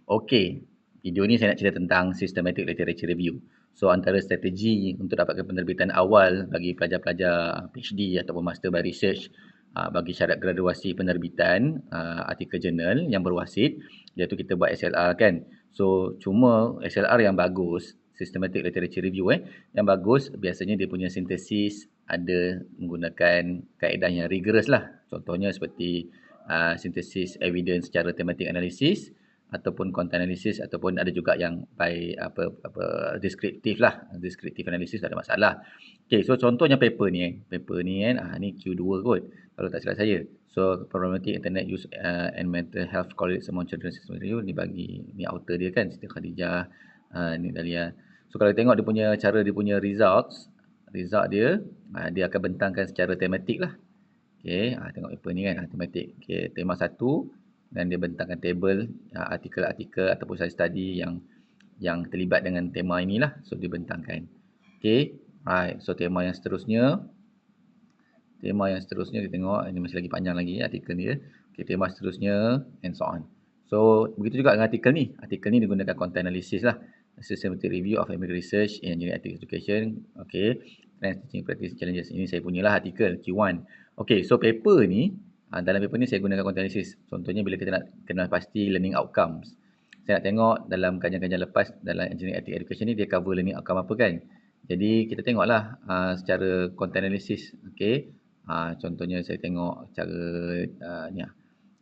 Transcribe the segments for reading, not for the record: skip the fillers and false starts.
Okey, video ni saya nak cerita tentang Systematic Literature Review. So, antara strategi untuk dapatkan penerbitan awal bagi pelajar-pelajar PhD ataupun Master by Research bagi syarat graduasi penerbitan artikel jurnal yang berwasit, iaitu kita buat SLR kan. So, cuma SLR yang bagus, Systematic Literature Review yang bagus biasanya dia punya sintesis ada menggunakan kaedah yang rigorous lah. Contohnya seperti sintesis evidence secara thematic analysis, ataupun content analysis, ataupun ada juga yang by descriptive lah, descriptive analysis tak ada masalah. Okey, so contohnya paper ni kan, ni Q2 kot kalau tak silap saya. So problematic internet use and mental health correlates among children system review, ni bagi ni author dia kan, Siti Khadijah, ni Dahlia. So kalau tengok dia punya cara, dia punya result dia, dia akan bentangkan secara tematik lah. Okey, tengok paper ni kan, tematik. Okey, tema 1 dan dia bentangkan table artikel-artikel ataupun study yang terlibat dengan tema inilah. So dia bentangkan. Okey, right. So tema yang seterusnya kita tengok, ini masih lagi panjang lagi artikel ni. Okey, tema seterusnya and so on. So begitu juga dengan artikel ni. Artikel ni digunakan content analysis lah. Systematic review of academic research in engineering ethics education. Okey, trends, teaching practice, challenges. Ini saya punyalah artikel Q1. Okey, so paper ni, dalam paper ni saya gunakan content analysis. Contohnya bila kita nak kenal pasti learning outcomes. Saya nak tengok dalam kajian-kajian lepas dalam engineering ethics education ni dia cover learning outcome apa kan. Jadi kita tengoklah secara content analysis. Okey. Contohnya saya tengok cara ni lah.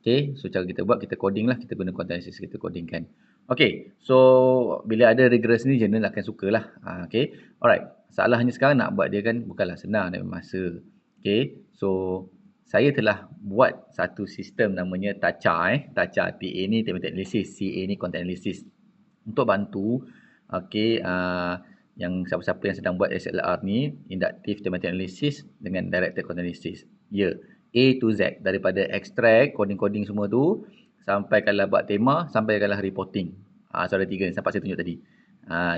Okey, so cara kita buat, kita coding lah, kita guna content analysis, kita codingkan. Okey, so bila ada rigorous ni journal akan sukalah. Okey. Alright. Salahnya sekarang nak buat dia kan bukanlah senang dan masa. Okey. So saya telah buat satu sistem namanya TACA TACA, TA ni thematic analysis, CA ni content analysis. Untuk bantu yang siapa-siapa yang sedang buat SLR ni, inductive thematic analysis dengan directed content analysis. Ya, A to Z, daripada extract, coding-coding semua tu, sampai kalau buat tema, sampai kalau reporting. So ada 3 ni, sampai saya tunjuk tadi.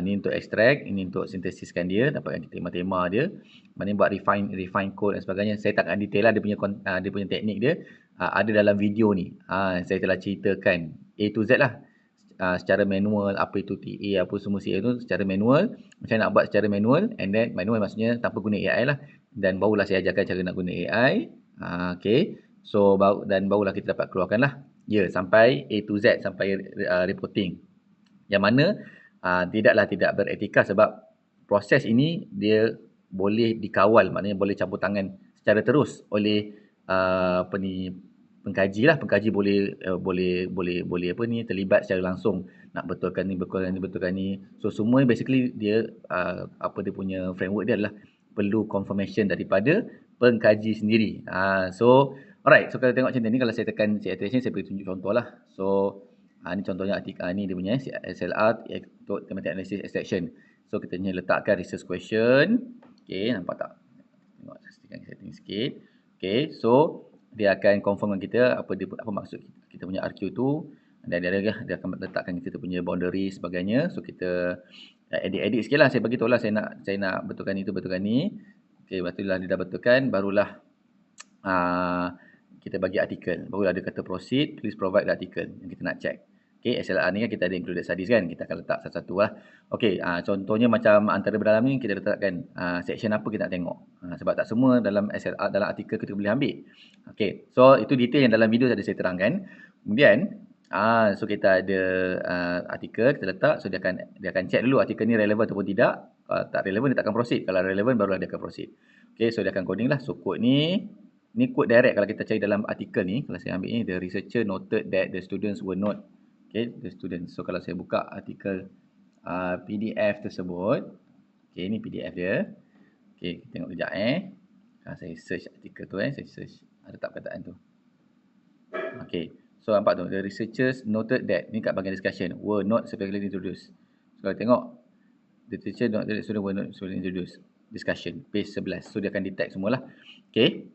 Ni untuk extract, ini untuk sintesiskan dia, dapatkan tema-tema dia. Mana buat refine code dan sebagainya. Saya tak akan detail lah dia punya teknik dia. Ada dalam video ni. Saya telah ceritakan A to Z lah. Secara manual, apa itu TA, apa semua CA tu secara manual. Macam nak buat secara manual, and then manual maksudnya tanpa guna AI lah. Dan barulah saya ajarkan cara nak guna AI. Okay. So, barulah kita dapat keluarkan lah. Ya, sampai A to Z, sampai reporting. Yang mana tidak beretika sebab proses ini dia boleh dikawal, maknanya boleh campur tangan secara terus oleh pengkaji lah. Pengkaji boleh terlibat secara langsung nak betulkan ni. So semua basically dia dia punya framework dia adalah perlu confirmation daripada pengkaji sendiri. So alright, so kalau tengok macam ni, kalau saya tekan citation, saya beri tunjuk contoh lah. So ni contohnya artikel ni dia punya SLR untuk thematic analysis extraction. So kita letakkan research question. Okey, nampak tak? Tengok setting sikit. Okey, so dia akan confirm dengan kita apa maksud kita punya RQ tu, dan dia akan letakkan kita punya boundary sebagainya. So kita edit sikit lah, saya bagi tahu lah saya nak betulkan ni. Okey, lepas tu lah dia dah betulkan, barulah kita bagi artikel. Barulah dia kata proceed, please provide the article yang kita nak check. Okay, SLR ni kan kita ada included studies kan. Kita akan letak satu-satu lah. Okay, contohnya macam antara berdalam ni kita letakkan section apa kita nak tengok. Sebab tak semua dalam SLR, dalam artikel kita boleh ambil. Okay, so itu detail yang dalam video tadi saya terangkan. Kemudian, so kita ada artikel, kita letak. So dia akan check dulu artikel ni relevan ataupun tidak. Kalau tak relevan, dia tak akan proceed. Kalau relevan, barulah dia akan proceed. Okay, so dia akan coding lah. So code ni code direct kalau kita cari dalam artikel ni. Kalau saya ambil ni, the researcher noted that the students were not. Okay, the students. So kalau saya buka artikel PDF tersebut. Okay, ni PDF dia. Okay, kita tengok kejap saya search artikel tu saya search. Ada tak perkataan tu? Okay, so nampak tu, the researchers noted that, ni kat bahagian discussion, were not specifically introduced. So kalau tengok, the teacher noted that students were not specifically introduced. Discussion, page 11. So dia akan detect semualah. Okay.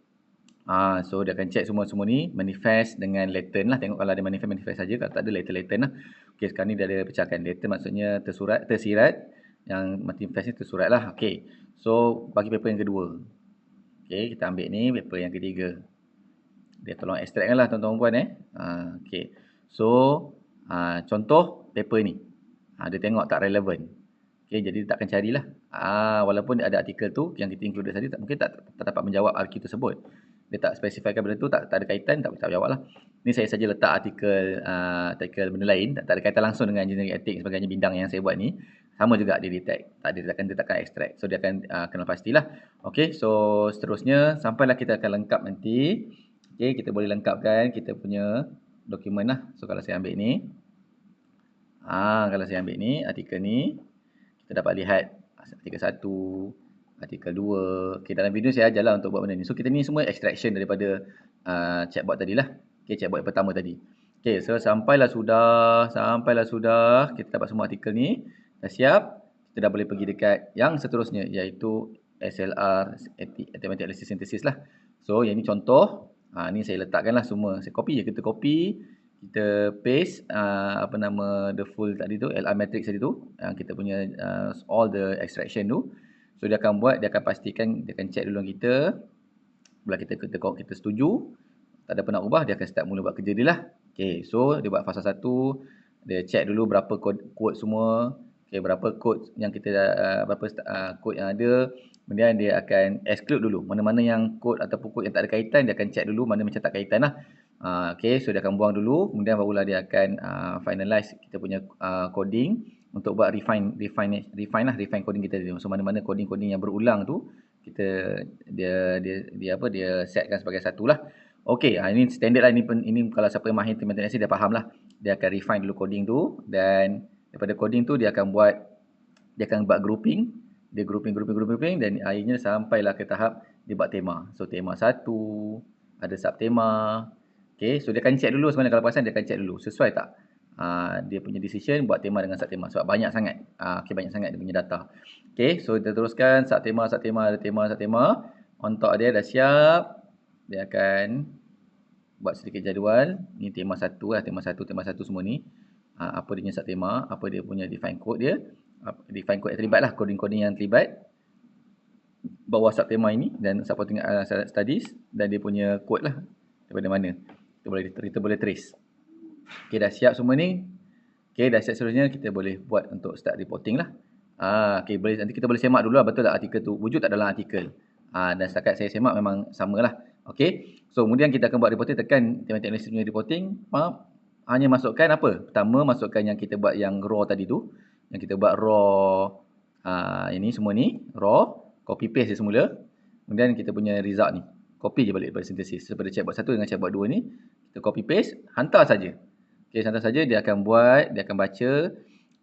So dia akan check semua ni, manifest dengan latent lah. Tengok kalau ada manifest saja, kalau tak ada latent lah. Okey, sekarang ni dia ada pecahkan. Latent maksudnya tersirat, yang manifest ni tersurat lah. Okey, so bagi paper yang kedua. Okey, kita ambil ni paper yang ketiga. Dia tolong extract lah tuan-tuan puan Okey, so contoh paper ni. Dia tengok tak relevan. Okay, jadi dia takkan carilah. Walaupun ada artikel tu yang kita include tadi, mungkin tak dapat menjawab RQ tersebut. Dia tak spesifikkan benda tu, tak ada kaitan, tak jawab lah. Ni saya saja letak artikel benda lain, tak ada kaitan langsung dengan engineering ethics sebagainya bidang yang saya buat ni. Sama juga dia detect. Dia takkan extract. So dia akan kena pastilah. Okay, so seterusnya sampailah kita akan lengkap nanti. Okay, kita boleh lengkapkan kita punya dokumen lah. So kalau saya ambil ni, kalau saya ambil ni, artikel ni, kita dapat lihat artikel 1, artikel 2. Okay, dalam video saya ajarlah untuk buat benda ni. So kita ni semua extraction daripada chatbot tadilah. Okay, chatbot yang pertama tadi. Okay, so sampailah sudah, kita dapat semua artikel ni. Dah siap, kita dah boleh pergi dekat yang seterusnya, iaitu SLR, Arithmetic Analysis Synthesis lah. So yang ni contoh, ni saya letakkan lah semua. Saya copy je, kita copy, kita paste the full tadi tu, LR matrix tadi tu, kita punya all the extraction tu. So dia akan buat, dia akan pastikan, dia akan check dulu kita. Bila kita setuju, tak ada apa nak ubah, dia akan start mula buat kerja dia lah. Okay, so dia buat fasa 1, dia check dulu berapa kod semua. Okay, berapa kod yang kita berapa kod yang ada. Kemudian dia akan exclude dulu mana-mana yang kod ataupun kod yang tak ada kaitan, dia akan check dulu mana macam tak kaitan lah. Okay, so dia akan buang dulu, kemudian barulah dia akan finalize kita punya coding untuk buat refine coding kita tadi. So mana-mana coding yang berulang tu dia setkan sebagai satu lah. Okay, ini standard lah, ini kalau siapa yang mahir Arithmetic Analysis dia faham lah. Dia akan refine dulu coding tu, dan daripada coding tu dia akan buat grouping. Dia grouping dan akhirnya sampailah ke tahap dia buat tema. So tema 1, ada subtema. Okay, so dia akan check dulu sebenarnya, kalau perasan dia akan check dulu sesuai tak dia punya decision buat tema dengan subtema, sebab banyak sangat banyak sangat dia punya data. Okay, so kita teruskan subtema, ada tema. On top dia dah siap, dia akan buat sedikit jadual. Ni tema 1 lah, tema 1 semua ni. Apa dia punya subtema, apa dia punya define code dia, define code yang terlibat lah, coding yang terlibat bawah subtema ini, dan supporting studies, dan dia punya code lah daripada mana kita boleh trace. Okay, dah siap semua ni. Okay, dah siap, seterusnya kita boleh buat untuk start reporting lah. Okay, nanti kita boleh semak dulu lah, betul tak artikel tu wujud tak dalam artikel. Dan setakat saya semak memang samalah. Okay, so kemudian kita akan buat reporting, tekan Arithmetic Analysis punya reporting. Hanya masukkan apa? Pertama, masukkan yang kita buat yang raw tadi tu. Yang kita buat raw, ini semua ni, raw. Copy paste dia semula. Kemudian kita punya result ni. Copy je balik daripada synthesis. Daripada chatbot 1 dengan chatbot 2 ni. Kita copy paste, hantar saja. Okay, hantar saja, dia akan buat, dia akan baca.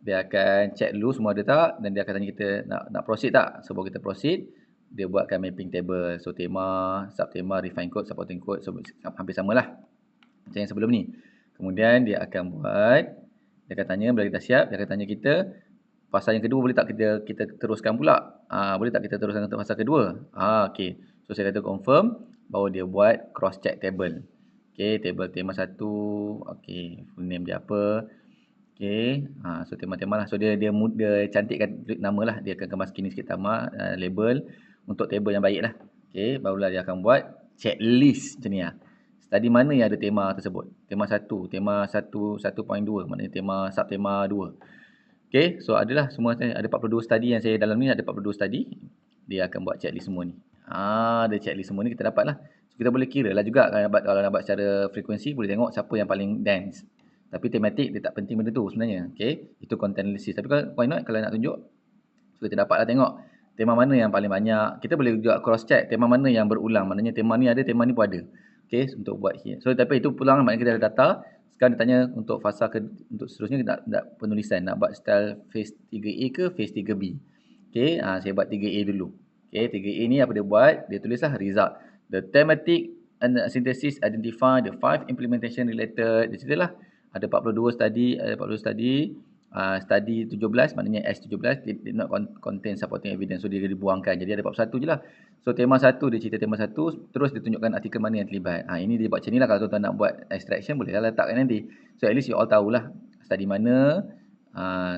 Dia akan check dulu semua ada tak. Dan dia akan tanya kita nak proceed tak. Sebelum kita proceed, dia buatkan mapping table. So tema, subtema, refine code, supporting code. So hampir samalah macam yang sebelum ni. Kemudian dia akan buat, dia akan tanya bila kita siap, dia akan tanya kita fasa yang kedua boleh tak kita teruskan pula. Boleh tak kita teruskan untuk fasa kedua. Okay, so saya kata confirm, baru dia buat cross check table. Okay, table tema 1. Okay, full name dia apa. Okay, so tema-tema lah. So dia cantikkan nama lah, dia akan kemas kini sikit nama, label untuk table yang baik lah. Okay, barulah dia akan buat checklist macam ni lah. Study mana yang ada tema tersebut? Tema 1, tema 1.2, maknanya tema subtema 2. Okay, so adalah semua, ada 42 study yang saya dalam ni, ada 42 study. Dia akan buat checklist semua ni. Ada checklist semua ni kita dapat lah. So kita boleh kira lah juga, kalau nak buat secara frekuensi, boleh tengok siapa yang paling dense. Tapi tematik dia tak penting benda tu sebenarnya. Okay, itu content analysis. Tapi why not kalau nak tunjuk, so kita dapat lah tengok tema mana yang paling banyak. Kita boleh juga cross check tema mana yang berulang, maknanya tema ni ada, tema ni pun ada. Okay, untuk buat here. So tapi itu pulang, maknanya kita ada data. Sekarang dia tanya untuk fasa untuk seterusnya kita nak penulisan, nak buat style phase 3A ke phase 3B. Okay, saya buat 3A dulu. Okay, 3A ni apa dia buat? Dia tulislah result. The thematic and synthesis identify the 5 implementation related. Dia ceritalah ada 42 study, study 17, maknanya S17 did not contain supporting evidence. So dia dibuangkan. Jadi ada 41 je lah. So tema 1 dia cerita tema 1, terus dia tunjukkan artikel mana yang terlibat. Ini dia buat macam ni lah. Kalau tuan-tuan nak buat extraction, boleh lah letakkan nanti. So at least you all tahulah study mana.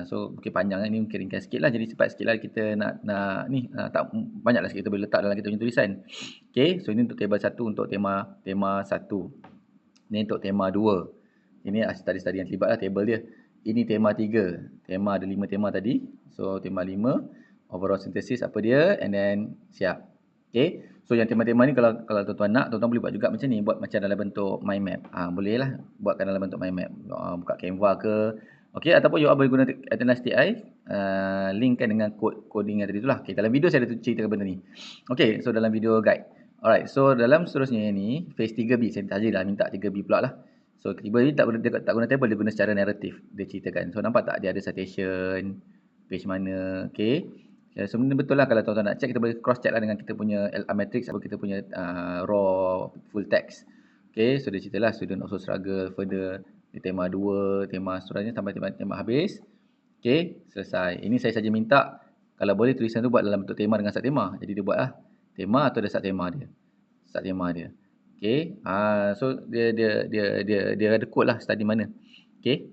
So mungkin panjang ni, mungkin ringkas sikit lah. Jadi cepat sikit lah kita tak banyak lah sikit kita boleh letak dalam kita punya tulisan. Okay, so ini untuk table 1 untuk tema 1. Ini untuk tema 2. Ini study-study yang terlibat lah table dia. ini tema 3. Tema ada 5 tema tadi. So tema 5, overall synthesis apa dia, and then siap. Okay. So yang tema-tema ni kalau tuan-tuan nak, tuan-tuan boleh buat juga macam ni, buat macam dalam bentuk mind map. Boleh lah buatkan dalam bentuk mind map. Buka Canva ke. Okay, ataupun you boleh guna Atlas TI, linkkan dengan coding yang tadi tu lah. Okay, dalam video saya ada ceritakan benda ni. Okay, so dalam video guide. Alright, so dalam seterusnya ni, phase 3B, saya saja dah minta 3B pula lah. So tiba ni tak guna table, dia guna secara naratif, dia ceritakan. So nampak tak dia ada citation, page mana, okay. Ya, sebenarnya betul lah kalau tuan-tuan nak check, kita boleh cross check lah dengan kita punya LR matrix atau kita punya raw full text. Okay, so dia cerita lah student also struggle further di tema 2, tema seterusnya sampai tema habis. Okay, selesai. Ini saya saja minta kalau boleh tulisan tu buat dalam bentuk tema dengan start tema. Jadi dia buat lah tema atau ada start tema dia. Start tema dia. Okay, so dia ada code lah start di mana. Okay.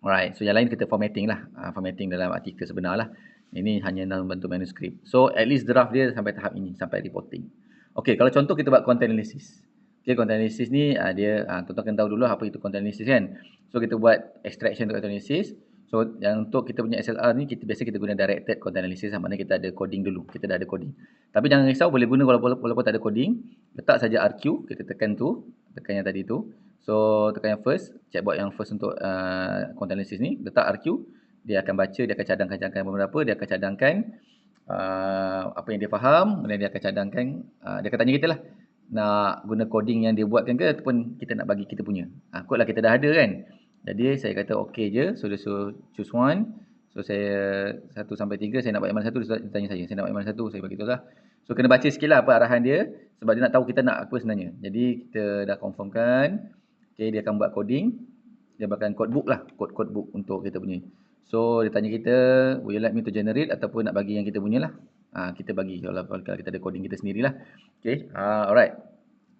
Alright, so yang lain kita formatting lah. Formatting dalam artikel sebenar lah. Ini hanya dalam bentuk manuskrip. So at least draft dia sampai tahap ini, sampai reporting. Okay, kalau contoh kita buat content analysis. Okay, content analysis ni dia, tuan-tuan kena tahu dulu apa itu content analysis kan. So kita buat extraction untuk content analysis. So yang untuk kita punya SLR ni, biasa kita guna directed content analysis. Maknanya kita ada coding dulu. Kita dah ada coding. Tapi jangan risau, boleh guna walaupun tak ada coding. Letak saja RQ, kita tekan tu. Tekan yang tadi tu. So tekan yang first, checkbox yang first untuk content analysis ni. Letak RQ. Dia akan baca, dia akan cadangkan beberapa, dia akan cadangkan apa yang dia faham, kemudian dia akan cadangkan, dia akan tanya kita lah, nak guna coding yang dia buatkan ke ataupun kita nak bagi kita punya. Kod lah kita dah ada kan. Jadi saya kata okey je, so dia suruh choose one. So saya 1 sampai 3, saya nak buat yang mana satu, dia tanya saya nak buat yang mana satu, saya bagi tahu lah. So kena baca sikit lah apa arahan dia, sebab dia nak tahu kita nak apa sebenarnya. Jadi kita dah confirmkan, okay, dia akan buat coding, dia buatkan codebook lah, codebook untuk kita punya. So dia tanya kita, would you like me to generate ataupun nak bagi yang kita punya lah. Kita bagi kalau kita ada coding kita sendirilah. Okay, alright.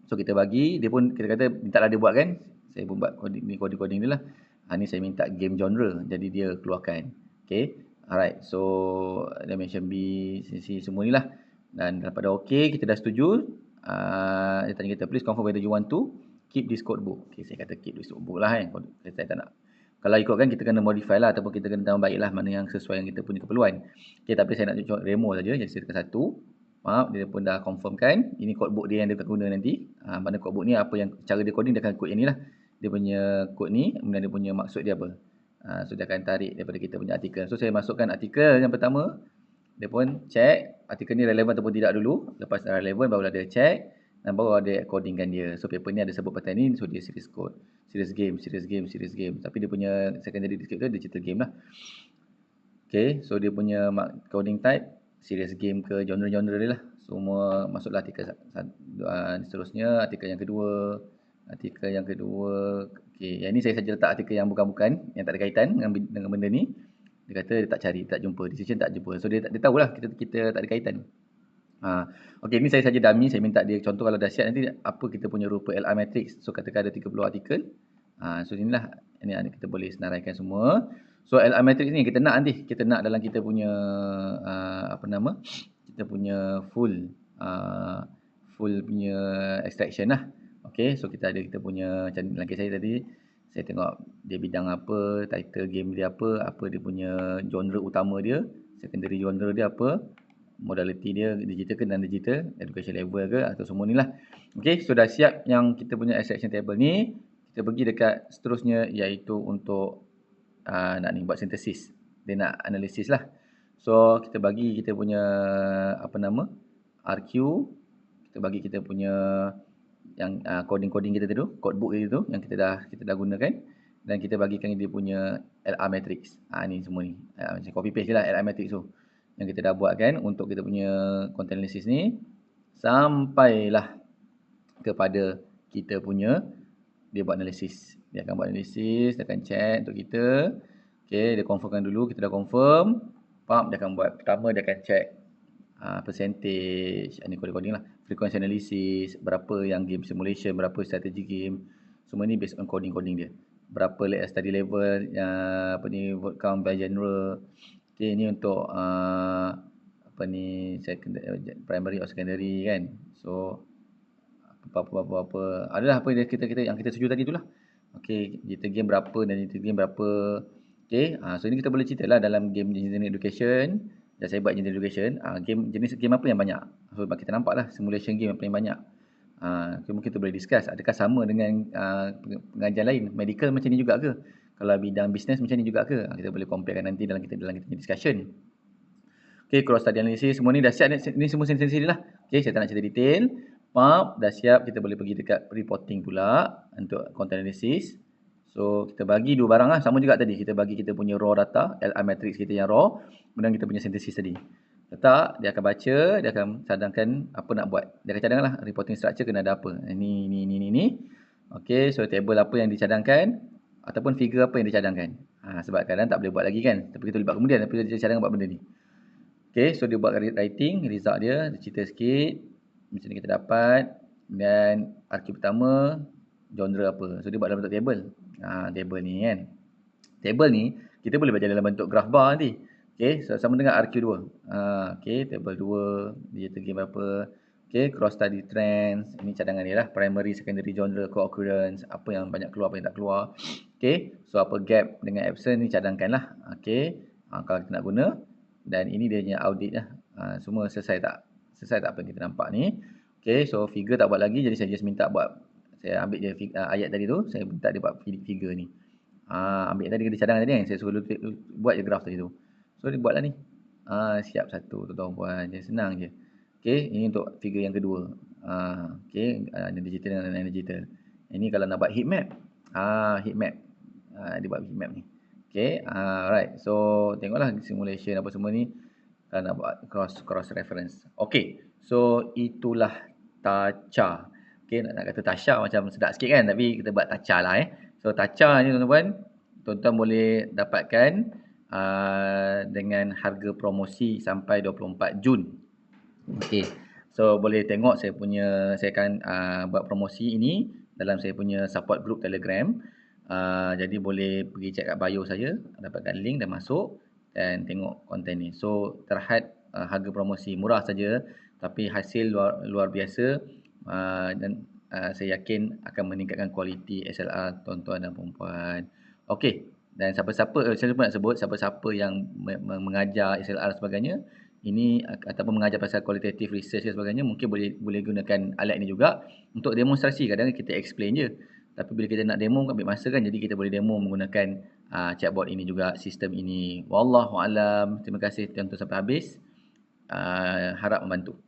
So kita bagi, dia pun kita kata minta lah dia buat kan. Saya pun buat coding dia lah. Ni saya minta game genre, jadi dia keluarkan. Okay, alright. So dimension B, CC semua ni lah. Dan daripada okay, kita dah setuju. Dia tanya kita, please confirm whether you want to keep this codebook. Okay, saya kata keep this codebook lah kan. Saya tak nak. Kalau ikutkan kita kena modify lah ataupun kita kena tambah baik lah mana yang sesuai yang kita punya keperluan. Okay, tapi saya nak tunjuk demo saja. Jadi saya tekan 1. Maaf, dia pun dah confirmkan. Ini codebook dia yang dia akan guna nanti. Mana codebook ni, apa yang cara dia coding, dia akan kod yang ni lah. Dia punya kod ni, kemudian dia punya maksud dia apa. So dia akan tarik daripada kita punya artikel. So saya masukkan artikel yang pertama. Dia pun check artikel ni relevan ataupun tidak dulu. Lepas relevan barulah dia check. Dan baru ada codingkan dia. So paper ni ada sebut pattern ni, so dia series code. Series game. Tapi dia punya secondary descriptor digital game lah. Okay, so dia punya coding type, series game ke genre-genre dia lah. Semua masuklah artikel seterusnya, artikel yang kedua. Okay, yang ni saya saja letak artikel yang bukan-bukan, yang tak ada kaitan dengan benda ni. Dia kata dia tak cari, tak jumpa, decision tak jumpa. So dia tahulah kita tak ada kaitan. Okey, ni saya saja dummy, saya minta dia contoh kalau dah siap nanti apa kita punya rupa LR matrix. So katakan ada 30 artikel. So inilah ini kita boleh senaraikan semua. So LR matrix ni kita nak nanti, kita nak dalam kita punya kita punya full punya extraction lah. Okey, so kita ada kita punya macam dalam kes saya tadi, saya tengok dia bidang apa, title game dia apa dia punya genre utama dia, secondary genre dia apa, modality dia digital ke non-digital, education level ke atau semua ni lah. Okay, so dah siap yang kita punya extraction table ni. Kita pergi dekat seterusnya iaitu untuk nak ni buat sintesis. Dia nak analisis lah. So kita bagi kita punya RQ, kita bagi kita punya yang coding kita tu, codebook itu yang kita dah gunakan, dan kita bagikan dia punya LR matrix. Ni semua ni. Macam copy paste je lah LR matrix tu. Yang kita dah buat kan untuk kita punya content analysis ni, sampailah kepada kita punya dia buat analisis. Dia akan buat analisis, dia akan check untuk kita. Okay, dia confirmkan dulu, kita dah confirm. Dia akan buat, pertama dia akan check percentage, ni coding lah, frequency analysis, berapa yang game simulation, berapa strategy game. Semua ni based on coding dia. Berapa study level, word count by genre. Okay, ni untuk primary or secondary kan. So apa adalah apa yang kita setuju tadi itulah. Okey, digital game berapa dan digital game berapa. Okay, so ini kita boleh cerita lah dalam game engineering education. Dan saya buat engineering education, jenis game apa yang banyak. So kita nampak lah simulation game yang paling banyak. Mungkin kita boleh discuss, adakah sama dengan pengajian lain, medical macam ni juga ke? Kalau bidang bisnes macam ni juga ke? Kita boleh comparekan nanti dalam kita punya discussion. Okay, cross study analysis, semua ni dah siap, ni semua sendiri lah. Okay, saya tak nak cerita detail. Dah siap, kita boleh pergi dekat reporting pula untuk content analysis. So, kita bagi dua barang lah, sama juga tadi. Kita bagi kita punya raw data, LR matrix kita yang raw, kemudian kita punya synthesis tadi. Letak, dia akan baca, dia akan cadangkan apa nak buat. Dia akan cadangkan lah, reporting structure kena ada apa. Ni. Okay, so table apa yang dicadangkan, ataupun figure apa yang dicadangkan. Sebab kadang tak boleh buat lagi kan, tapi kita boleh buat kemudian, tapi dia cadangkan buat benda ni. Okay, so dia buat writing, result dia cerita sikit, macam ni kita dapat, dan RQ pertama, genre apa. So dia buat dalam bentuk table. Table ni kan. Table ni, kita boleh baca dalam bentuk graph bar nanti. Okay, so sama dengan RQ2. Okay, table 2, digital game berapa. Okay, cross study trends, ini cadangan dia lah. Primary, secondary genre, co-occurrence, apa yang banyak keluar, apa yang tak keluar. Okay, so apa gap dengan absent ni cadangkan lah. Okay, kalau kita nak guna. Dan ini dia punya audit lah. Semua selesai tak? Selesai tak apa yang kita nampak ni? Okay, so figure tak buat lagi. Jadi saya just minta buat. Saya ambil je ayat tadi tu. Saya minta dia buat figure ni. Ambil tadi dia cadangan tadi kan. Saya suruh buat je graph tadi tu. So dia buat lah ni. Siap satu. Tuan-tuan puan. Dia senang je. Okay, ini untuk figure yang kedua. Okay, digital dan digital. Ini kalau nak buat heat map. Heat map. Dia buat heat map ni. Okay, right. So, tengoklah simulation apa semua ni. Nak buat cross reference. Okay, so itulah TACHA. Okay, nak kata TACHA macam sedap sikit kan. Tapi kita buat TACHA lah So, TACHA ni tuan-tuan boleh dapatkan dengan harga promosi sampai 24 Jun. Okay, so boleh tengok saya akan buat promosi ini dalam saya punya support group Telegram. Jadi boleh pergi check kat bio saya, dapatkan link dan masuk dan tengok konten ni. So terhad harga promosi murah saja tapi hasil luar biasa dan saya yakin akan meningkatkan kualiti SLR tuan-tuan dan puan-puan. Okey, dan siapa-siapa saya lupa nak sebut siapa-siapa yang mengajar SLR sebagainya ini ataupun mengajar pasal qualitative research dan sebagainya mungkin boleh gunakan alat ini juga untuk demonstrasi. Kadang kita explain je. Tapi bila kita nak demo ambil masa kan, jadi kita boleh demo menggunakan chatbot ini juga, sistem ini. Wallahu alam. Terima kasih tuan-tuan sampai habis. Harap membantu.